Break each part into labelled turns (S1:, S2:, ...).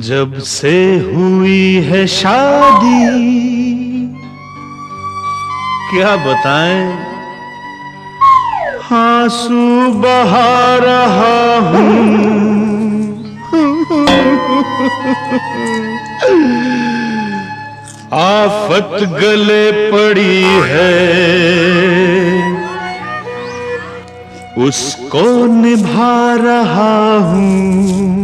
S1: जब से हुई है शादी क्या बताएं, आंसू बहा रहा हूँ। आफत गले पड़ी है, उसको निभा रहा हूँ।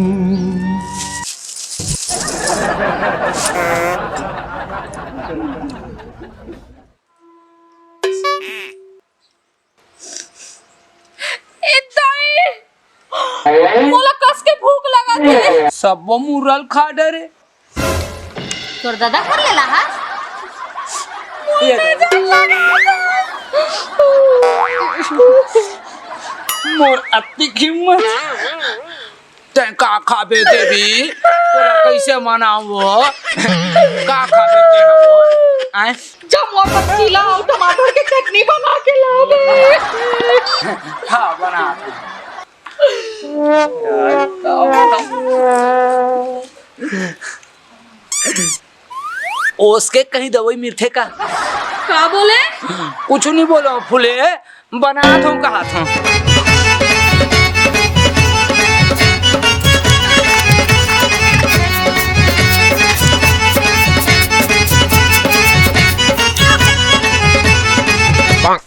S2: मोला कस के भूख लगा थे
S3: सब मुरल खा डरे
S2: तोर दादा कर लेला हा
S3: मोर अति कीमत ते का खाबे देवी तोरा कैसे मनावो का खाबे ते हो आए
S2: जब मोर पतीला और टमाटर के चटनी बना के लावे
S3: हाँ बना उसके कहीं दवाई मिर्थे का
S2: बोले
S3: कुछ नहीं बोलो फूले बना थो कहा था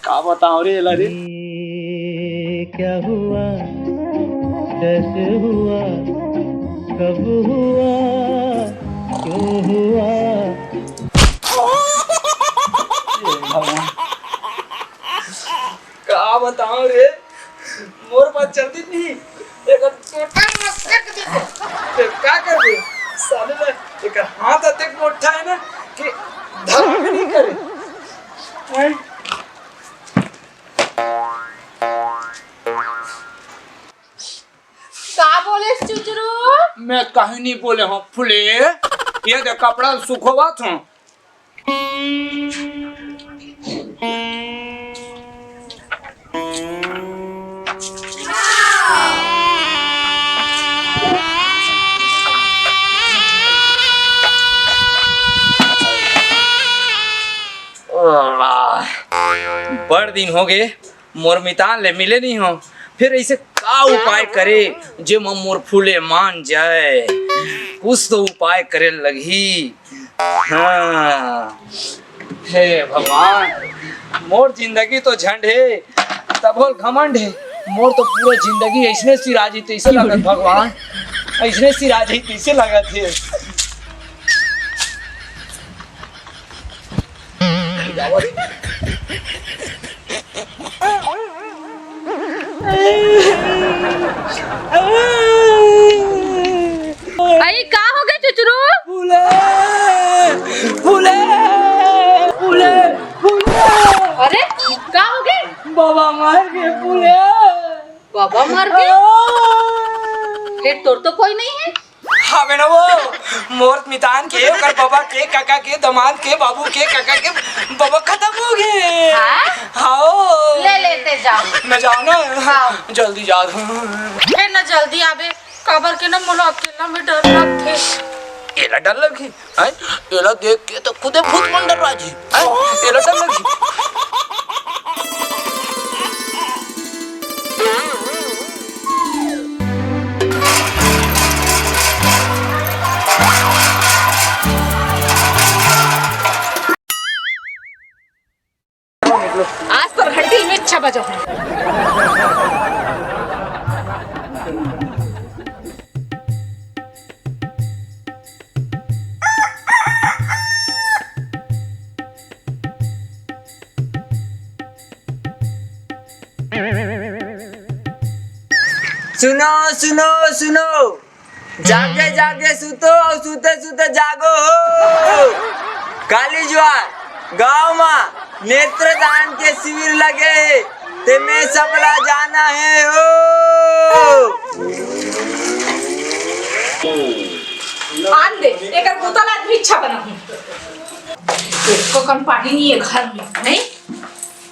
S3: का बताओ रे लरी
S1: क्या हुआ, कैसे हुआ, कब हुआ, क्यों हुआ।
S3: का बताओ रे मोर बात चलती नहीं एक क्या कर दे साले ने एक हाथ अतक मोटा है ना कि धर्म नहीं करे
S2: का बोले चुचरू
S3: मैं कहीं नहीं बोले हूँ फुले ये देख कपड़ा सुखवा था बड़ दिन हो गए मोर मितान ले मिले नहीं हो फिर ऐसे का उपाय करे जे मोर फूले मान जाए कुछ तो उपाय करे लगी। हाँ हे भगवान मोर जिंदगी तो झंड है तब घमंड है मोर तो पूरा जिंदगी ऐसने सिराजी तैसे लगत भगवान ऐसने सिराजी तैसे लगत है
S2: आई का हो गए चुचरू
S3: फूले फूले फूले फूले
S2: अरे का हो गए
S3: बाबा मार के फूले
S2: बाबा मार गए फिर तोर तो कोई नहीं है
S3: हाँ बेना वो मोर मितान के ओकर बाबा के काका के दामाद के बाबू के काका के बाबा खत्म हो गए हाँ
S2: ले लेते जाओ
S3: मैं जाओ ना
S2: हाँ
S3: जल्दी जा
S2: फिर ना जल्दी आवे काबर के ना मोला अकेला में डर लगते
S3: एला डर लगी हैं एला देख के तो खुदे भूत मन डर राजी हैं एला डर लगी
S2: आज तो घंटी में अच्छा बजा है
S3: सुनो सुनो सुनो जागे जागे सुतो और सुते सुते जागो हो काली ज्वार गाँव में नेत्रदान के शिविर लगे ते में सबला जाना है हो
S2: आन दे एकर बोतल आदमी अच्छा बना हूं इसको कम पानी नहीं है घर में नहीं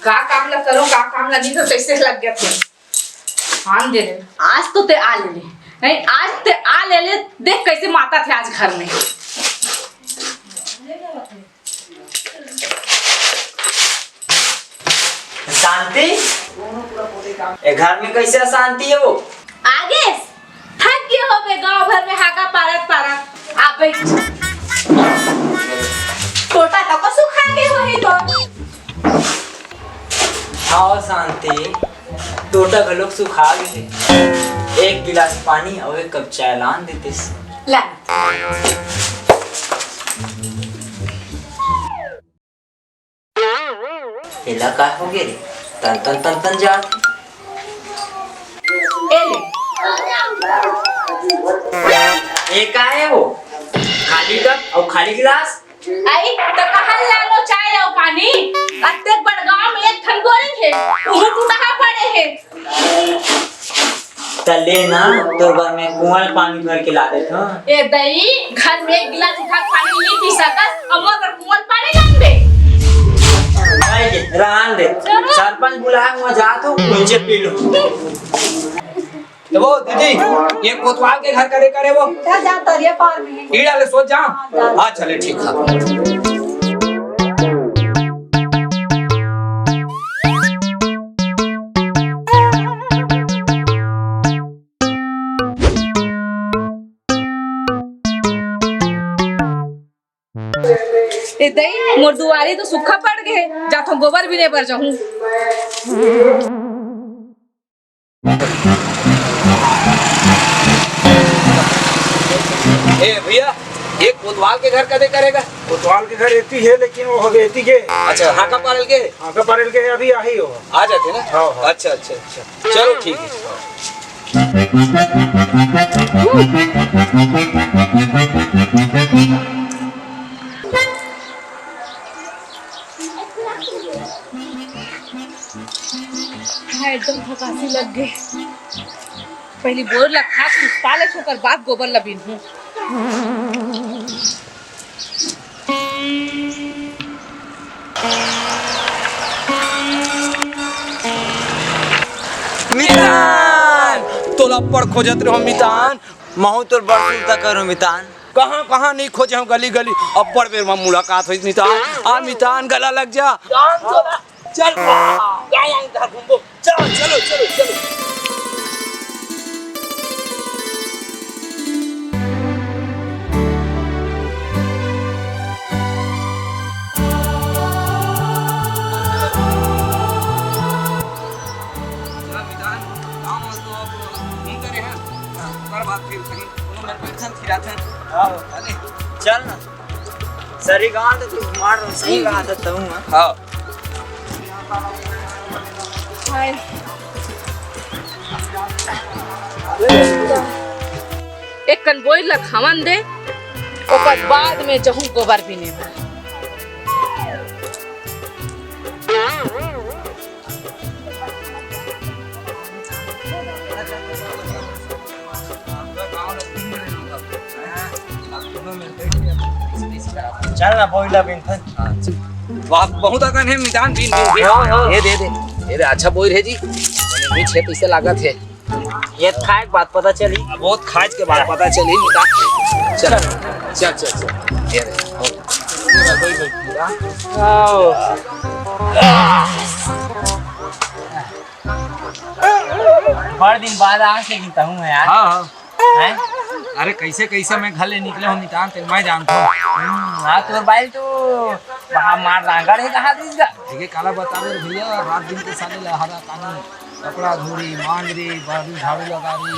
S2: का काम ला करो का काम ला नहीं तो कैसे लग गया थे आन दे आज तो ते आ ले नहीं आज ते आ ले ले देख कैसे माता थे आज घर में।
S4: शांति ए घर में कैसे अशांति है वो?
S2: आगे थक गए हो बे गांव भर में हाका पारत पारत आप बैठ। छोटा तक सुखा गए हो ही तो।
S4: हाँ शांति टोटा घलोक सुखा गए। एक गिलास पानी और एक कप चाय लान देते
S2: ला
S4: एला का हो गया रे तन तन तन तन जा
S2: ए ले
S4: ये का है वो? खाली कप और खाली गिलास?
S2: आई तो कहां लालो चाय और पानी अत्ते बड़गांव में एक ठन बोरिंग है वो टूटा पड़े है।
S4: तले ना तोर बार में कुआं पानी भर के ला देता।
S2: ए दई घर में एक गिलास उठा पानी नहीं पी सकत अमर पर कुआं पानी लान दे।
S4: रहन दे सरपंच बुलाया हुआ जा तो मुझे पी लो।
S3: तो वो दीदी ये कोतवाल के घर करे करे वो
S5: क्या जाता है पार में
S3: ईड़ा ले सोच जा। हाँ चले ठीक है।
S2: ए दई मोर दुआरी तो सूखा पड़ गए जातो गोबर भी नहीं भर जाऊं।
S3: ए भैया ये कोतवाल के घर कदे करेगा?
S6: कोतवाल के घर एती है लेकिन वो हवेती के
S3: अच्छा हाका पारल के
S6: आका पारेल के अभी आई हो
S3: आ जाते ना।
S6: हाँ, हाँ।
S3: अच्छा अच्छा अच्छा चलो ठीक है।
S2: एकदम थकासी लग गई। पहली बोर लखा पाले छोकर बाद गोबर लबीन हूँ।
S3: मितान तोला पर खोजत रहो मितान।
S4: महू तोर बरसुल तक करो मितान।
S3: कहाँ कहाँ नहीं खोजे हम गली गली अब्बड़ बेर में मुलाकात हुई मितान। आ मितान गला लग जा। चल चलो चलो चलो चलो।
S4: चल ना सरी गांव तो तू मार रहा सही कहा था तू।
S3: हाँ
S2: एक कनबोई लखावन दे ओकर बाद में जहूं गोबर भी नहीं भर।
S4: चल ना बोइला बिन
S3: वाह बहुत अगन है मितान बीन ये दे दे ये दे अच्छा बोल है जी मैंने छे पैसे लागत है।
S4: ये खाए बात पता चली
S3: बहुत खाज के बाद पता चली मितान। चल चल चल चल ये
S4: बड़े दिन बाद आज से गिनता हूँ मैं यार।
S3: हाँ हाँ
S4: हैं?
S3: अरे कैसे कैसे मैं घर ले निकले हूँ मितान तेरे मैं जानता हूँ।
S4: हाँ तोर बाइल तो वहाँ मार रांगड़ है कहाँ दिस का?
S3: ठीक है काला बता दे भैया रात दिन के साले लहरा कानून कपड़ा धोरी मांगरी बालू झाड़ू लगा रही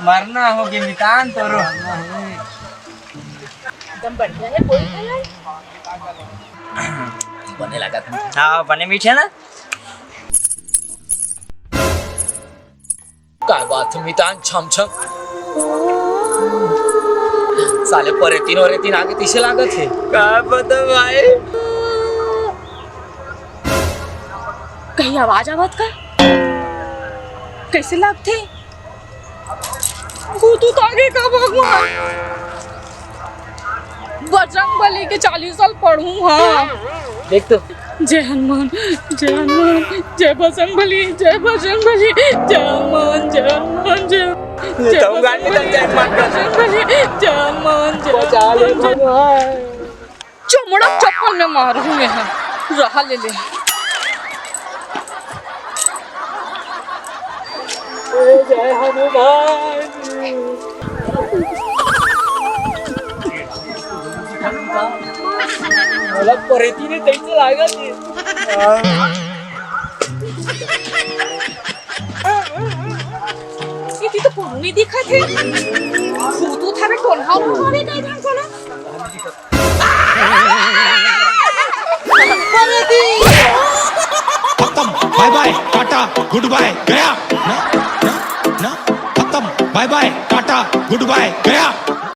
S4: मरना होगी मितान तोरो।
S2: एकदम बढ़िया है बोल है
S3: बने लगा था।
S4: हाँ बने मीठे ना।
S3: क्या बात है मितान छम छम साले परे तीन और तीन आगे तीसरे लागत है।
S4: क्या पता भाई
S2: कहीं आवाज आवत का कैसे लगते तू आगे का भगवान बजरंग बली के 40 साल पढ़ूं। हाँ
S3: देख तो
S2: जय हनुमान, जय हनुमान, जय बजरंगबली, जय बजरंगबली, जय हनुमान, जय हनुमान, जय चमड़ा चप्पल में मारूंगे हम, रहा ले ले। जय हनुमान।
S4: मला परेतीने त्याचं लागत नाही.
S2: किती तो कोण नाही दिखत है, तू थारे कोण हाव मारे काय ध्यान कोना.
S5: खत्म bye bye tata good bye गया ना खत्म bye bye tata good bye गया.